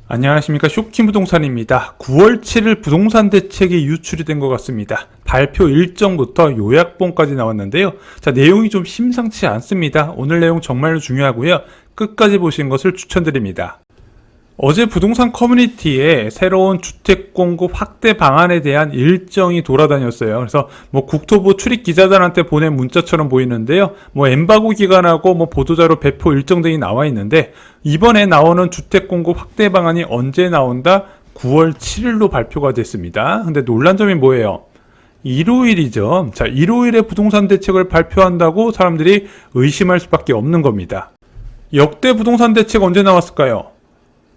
안녕하십니까. 쇼킹부동산입니다. 9월 7일 부동산 대책이 유출이 된 것 같습니다. 발표 일정부터 요약본까지 나왔는데요. 자, 내용이 좀 심상치 않습니다. 오늘 내용 정말로 중요하고요. 끝까지 보시는 것을 추천드립니다. 어제 부동산 커뮤니티에 새로운 주택 공급 확대 방안에 대한 일정이 돌아다녔어요. 그래서 국토부 출입 기자단한테 보낸 문자처럼 보이는데요. 엠바고 기간하고 보도자료 배포 일정 등이 나와 있는데, 이번에 나오는 주택 공급 확대 방안이 언제 나온다? 9월 7일로 발표가 됐습니다. 근데 놀란 점이 뭐예요? 일요일이죠. 자, 일요일에 부동산 대책을 발표한다고 사람들이 의심할 수밖에 없는 겁니다. 역대 부동산 대책 언제 나왔을까요?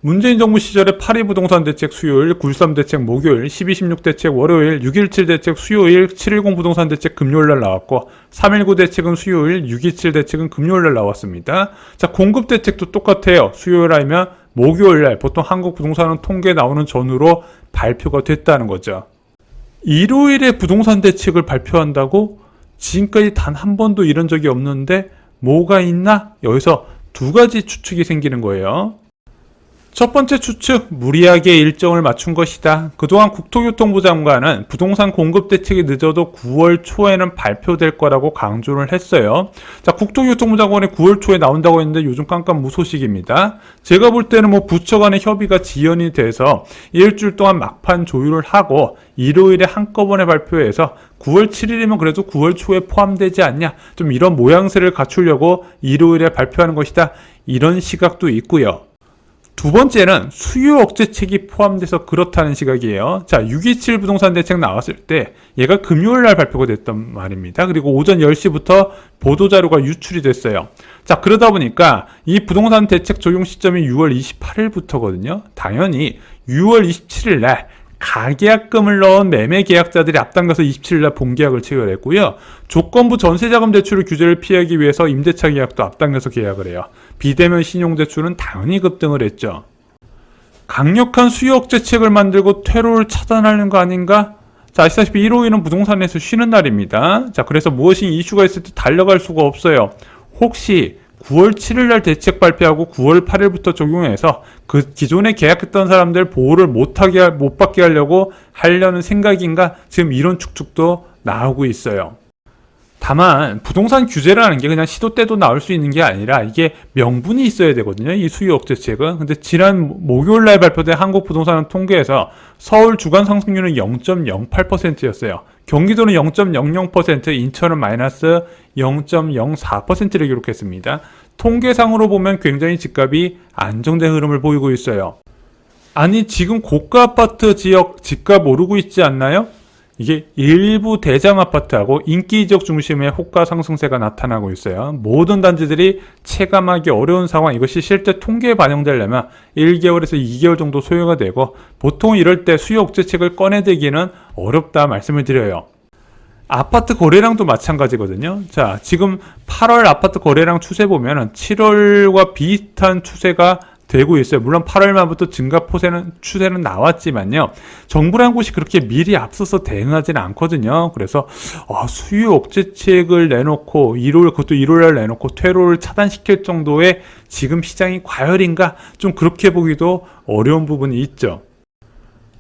문재인 정부 시절에 8.2 부동산 대책 수요일, 9.13 대책 목요일, 12.16 대책 월요일, 6.17 대책 수요일, 7.10 부동산 대책 금요일날 나왔고, 3.19 대책은 수요일, 6.27 대책은 금요일날 나왔습니다. 자, 공급 대책도 똑같아요. 수요일 아니면 목요일날, 보통 한국 부동산은 통계 나오는 전후로 발표가 됐다는 거죠. 일요일에 부동산 대책을 발표한다고? 지금까지 단 한 번도 이런 적이 없는데 뭐가 있나? 여기서 두 가지 추측이 생기는 거예요. 첫 번째 추측, 무리하게 일정을 맞춘 것이다. 그동안 국토교통부 장관은 부동산 공급 대책이 늦어도 9월 초에는 발표될 거라고 강조를 했어요. 자, 국토교통부 장관이 9월 초에 나온다고 했는데 요즘 깜깜무소식입니다. 제가 볼 때는 부처 간의 협의가 지연이 돼서 일주일 동안 막판 조율을 하고 일요일에 한꺼번에 발표해서 9월 7일이면 그래도 9월 초에 포함되지 않냐, 좀 이런 모양새를 갖추려고 일요일에 발표하는 것이다. 이런 시각도 있고요. 두 번째는 수요 억제책이 포함돼서 그렇다는 시각이에요. 자, 6.27 부동산 대책 나왔을 때 얘가 금요일날 발표가 됐단 말입니다. 그리고 오전 10시부터 보도자료가 유출이 됐어요. 자, 그러다 보니까 이 부동산 대책 적용 시점이 6월 28일부터거든요. 당연히 6월 27일날 가계약금을 넣은 매매 계약자들이 앞당겨서 27일날 본계약을 체결했고요. 조건부 전세자금 대출의 규제를 피하기 위해서 임대차 계약도 앞당겨서 계약을 해요. 비대면 신용대출은 당연히 급등을 했죠. 강력한 수요 억제책을 만들고 퇴로를 차단하는 거 아닌가? 자, 아시다시피 일요일은 부동산에서 쉬는 날입니다. 자, 그래서 무엇이 이슈가 있을 때 달려갈 수가 없어요. 혹시 9월 7일날 대책 발표하고 9월 8일부터 적용해서 그 기존에 계약했던 사람들 보호를 못 받게 하려는 생각인가? 지금 이런 축축도 나오고 있어요. 다만 부동산 규제라는 게 그냥 시도 때도 나올 수 있는 게 아니라 이게 명분이 있어야 되거든요. 이 수요 억제책은. 근데 지난 목요일날 발표된 한국부동산 통계에서 서울 주간 상승률은 0.08%였어요. 경기도는 0.00%, 인천은 마이너스 0.04%를 기록했습니다. 통계상으로 보면 굉장히 집값이 안정된 흐름을 보이고 있어요. 아니, 지금 고가 아파트 지역 집값 오르고 있지 않나요? 이게 일부 대장 아파트하고 인기 지역 중심의 호가 상승세가 나타나고 있어요. 모든 단지들이 체감하기 어려운 상황, 이것이 실제 통계에 반영되려면 1개월에서 2개월 정도 소요가 되고, 보통 이럴 때 수요 억제책을 꺼내들기는 어렵다 말씀을 드려요. 아파트 거래량도 마찬가지거든요. 자, 지금 8월 아파트 거래량 추세 보면은 7월과 비슷한 추세가 되고 있어요. 물론 8월 말부터 증가 추세는 나왔지만요. 정부라는 곳이 그렇게 미리 앞서서 대응하지는 않거든요. 그래서 수요 억제책을 내놓고 그것도 1월날 내놓고 퇴로를 차단시킬 정도의 지금 시장이 과열인가? 좀 그렇게 보기도 어려운 부분이 있죠.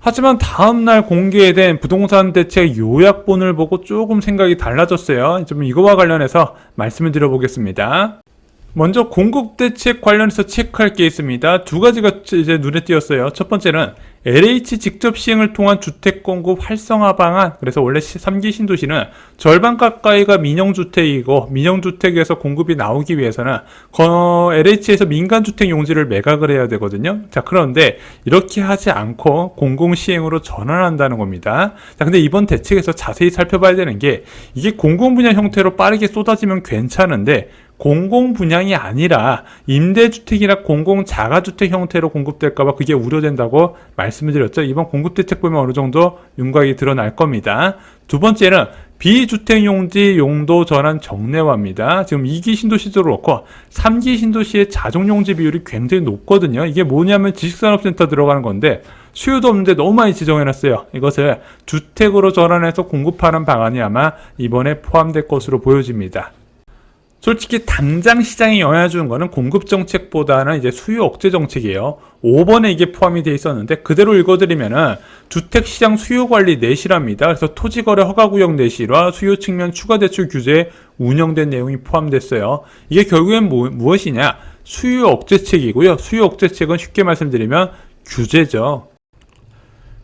하지만 다음날 공개된 부동산 대책 요약본을 보고 조금 생각이 달라졌어요. 좀 이거와 관련해서 말씀을 드려보겠습니다. 먼저 공급 대책 관련해서 체크할 게 있습니다. 두 가지가 이제 눈에 띄었어요. 첫 번째는 LH 직접 시행을 통한 주택 공급 활성화 방안. 그래서 원래 3기 신도시는 절반 가까이가 민영주택이고, 민영주택에서 공급이 나오기 위해서는 LH에서 민간주택 용지를 매각을 해야 되거든요. 자, 그런데 이렇게 하지 않고 공공시행으로 전환한다는 겁니다. 자, 근데 이번 대책에서 자세히 살펴봐야 되는 게, 이게 공공분양 형태로 빠르게 쏟아지면 괜찮은데 공공 분양이 아니라 임대주택이나 공공자가주택 형태로 공급될까봐 그게 우려된다고 말씀을 드렸죠. 이번 공급대책 보면 어느 정도 윤곽이 드러날 겁니다. 두 번째는 비주택용지 용도 전환 정례화입니다. 지금 2기 신도시도 그렇고 3기 신도시의 자정용지 비율이 굉장히 높거든요. 이게 뭐냐면 지식산업센터 들어가는 건데 수요도 없는데 너무 많이 지정해놨어요. 이것을 주택으로 전환해서 공급하는 방안이 아마 이번에 포함될 것으로 보여집니다. 솔직히 당장 시장에 영향을 주는 거는 공급 정책보다는 이제 수요 억제 정책이에요. 5번에 이게 포함이 되어 있었는데 그대로 읽어드리면은 주택시장 수요관리 내실화입니다. 그래서 토지거래 허가구역 내실화, 수요 측면 추가대출 규제에 운영된 내용이 포함됐어요. 이게 결국엔 무엇이냐? 수요 억제책이고요. 수요 억제책은 쉽게 말씀드리면 규제죠.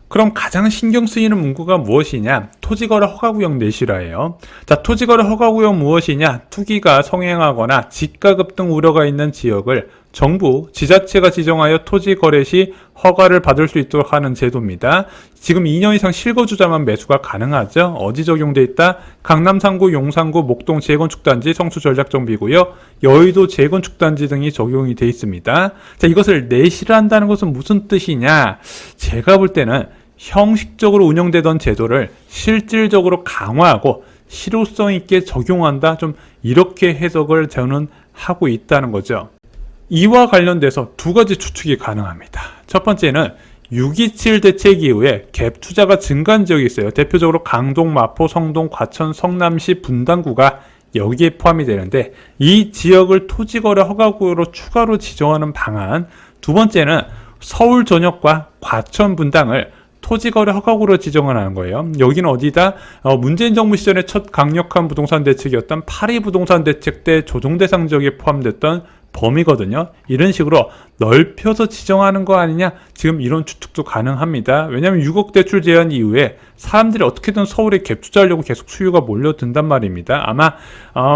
그럼 가장 신경 쓰이는 문구가 무엇이냐? 토지거래 허가구역 내실화예요. 자, 토지거래 허가구역 무엇이냐? 투기가 성행하거나 집가급 등 우려가 있는 지역을 정부, 지자체가 지정하여 토지거래 시 허가를 받을 수 있도록 하는 제도입니다. 지금 2년 이상 실거주자만 매수가 가능하죠. 어디 적용돼 있다? 강남 3구, 용산구, 목동 재건축단지, 성수 전략정비고요. 여의도 재건축단지 등이 적용이 돼 있습니다. 자, 이것을 내실화한다는 것은 무슨 뜻이냐? 제가 볼 때는 형식적으로 운영되던 제도를 실질적으로 강화하고 실효성 있게 적용한다. 좀 이렇게 해석을 저는 하고 있다는 거죠. 이와 관련돼서 두 가지 추측이 가능합니다. 첫 번째는 6.27 대책 이후에 갭 투자가 증가한 지역이 있어요. 대표적으로 강동, 마포, 성동, 과천, 성남시, 분당구가 여기에 포함이 되는데 이 지역을 토지거래 허가구역으로 추가로 지정하는 방안. 두 번째는 서울 전역과 과천, 분당을 토지거래 허가구로 지정을 하는 거예요. 여기는 어디다? 문재인 정부 시절의 첫 강력한 부동산 대책이었던 파리 부동산 대책 때 조정 대상 지역에 포함됐던 범위거든요. 이런 식으로 넓혀서 지정하는 거 아니냐? 지금 이런 추측도 가능합니다. 왜냐하면 6억 대출 제한 이후에 사람들이 어떻게든 서울에 갭 투자하려고 계속 수요가 몰려든단 말입니다. 아마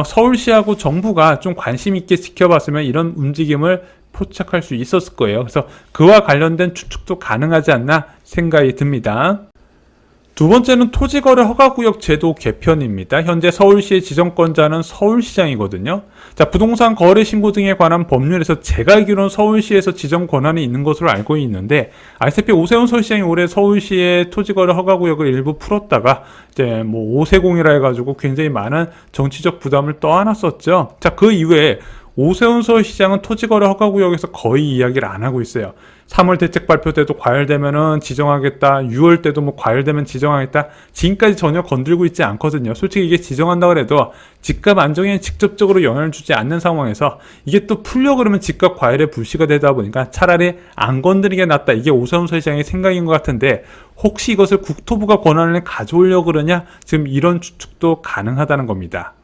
서울시하고 정부가 좀 관심 있게 지켜봤으면 이런 움직임을 포착할 수 있었을 거예요. 그래서 그와 관련된 추측도 가능하지 않나 생각이 듭니다. 두 번째는 토지거래 허가구역 제도 개편입니다. 현재 서울시의 지정권자는 서울시장이거든요. 자, 부동산 거래 신고 등에 관한 법률에서 제가 알기로는 서울시에서 지정 권한이 있는 것으로 알고 있는데 아시다시피 오세훈 서울시장이 올해 서울시의 토지거래 허가구역을 일부 풀었다가 이제 뭐 오세공이라 해가지고 굉장히 많은 정치적 부담을 떠안았었죠. 자, 그 이후에 오세훈 서울시장은 토지거래 허가구역에서 거의 이야기를 안 하고 있어요. 3월 대책 발표 때도 과열되면은 지정하겠다. 6월 때도 뭐 과열되면 지정하겠다. 지금까지 전혀 건들고 있지 않거든요. 솔직히 이게 지정한다고 해도 집값 안정에 직접적으로 영향을 주지 않는 상황에서 이게 또 풀려 그러면 집값 과열에 불씨가 되다 보니까 차라리 안 건드리는 게 낫다. 이게 오세훈 서울시장의 생각인 것 같은데 혹시 이것을 국토부가 권한을 가져오려고 그러냐? 지금 이런 추측도 가능하다는 겁니다.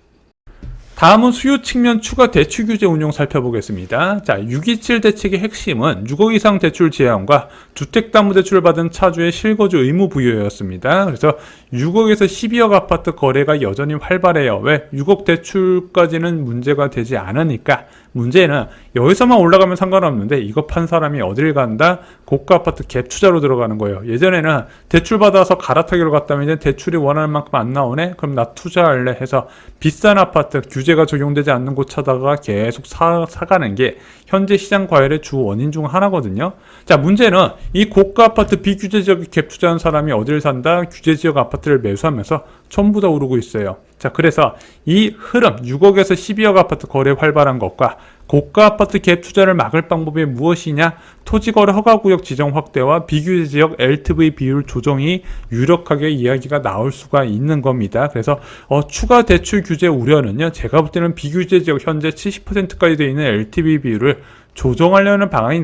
다음은 수요 측면 추가 대출 규제 운용 살펴보겠습니다. 자, 6.27 대책의 핵심은 6억 이상 대출 제한과 주택담보대출을 받은 차주의 실거주 의무 부여였습니다. 그래서 6억에서 12억 아파트 거래가 여전히 활발해요. 왜? 6억 대출까지는 문제가 되지 않으니까. 문제는 여기서만 올라가면 상관없는데 이거 판 사람이 어딜 간다? 고가 아파트 갭 투자로 들어가는 거예요. 예전에는 대출 받아서 갈아타기로 갔다면 이제 대출이 원하는 만큼 안 나오네? 그럼 나 투자할래 해서 비싼 아파트 규제가 적용되지 않는 곳 찾아가 계속 사가는 게 현재 시장 과열의 주 원인 중 하나거든요. 자, 문제는 이 고가 아파트 비규제 지역에 갭 투자한 사람이 어딜 산다? 규제 지역 아파트를 매수하면서 전부 다 오르고 있어요. 자, 그래서 이 흐름 6억에서 12억 아파트 거래 활발한 것과 고가 아파트 갭 투자를 막을 방법이 무엇이냐? 토지거래 허가구역 지정 확대와 비규제 지역 LTV 비율 조정이 유력하게 이야기가 나올 수가 있는 겁니다. 그래서 추가 대출 규제 우려는요. 제가 볼 때는 비규제 지역 현재 70%까지 되어 있는 LTV 비율을 조정하려는 방안이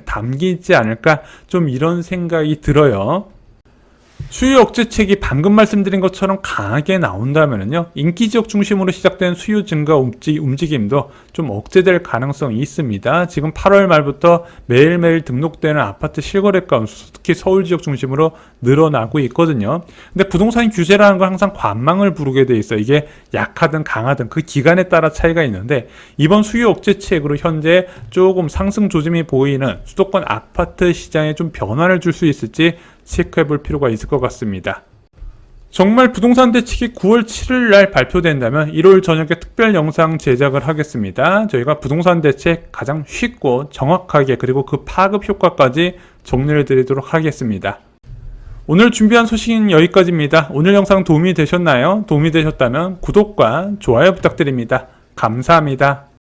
담기지 않을까? 좀 이런 생각이 들어요. 수요 억제책이 방금 말씀드린 것처럼 강하게 나온다면요, 인기 지역 중심으로 시작된 수요 증가 움직임도 좀 억제될 가능성이 있습니다. 지금 8월 말부터 매일매일 등록되는 아파트 실거래 건수, 특히 서울 지역 중심으로 늘어나고 있거든요. 근데 부동산 규제라는 건 항상 관망을 부르게 돼 있어요. 이게 약하든 강하든 그 기간에 따라 차이가 있는데 이번 수요 억제책으로 현재 조금 상승 조짐이 보이는 수도권 아파트 시장에 좀 변화를 줄 수 있을지 체크해 볼 필요가 있을 것 같습니다. 정말 부동산 대책이 9월 7일 날 발표된다면 1월 저녁에 특별 영상 제작을 하겠습니다. 저희가 부동산 대책 가장 쉽고 정확하게 그리고 그 파급 효과까지 정리를 드리도록 하겠습니다. 오늘 준비한 소식은 여기까지입니다. 오늘 영상 도움이 되셨나요? 도움이 되셨다면 구독과 좋아요 부탁드립니다. 감사합니다.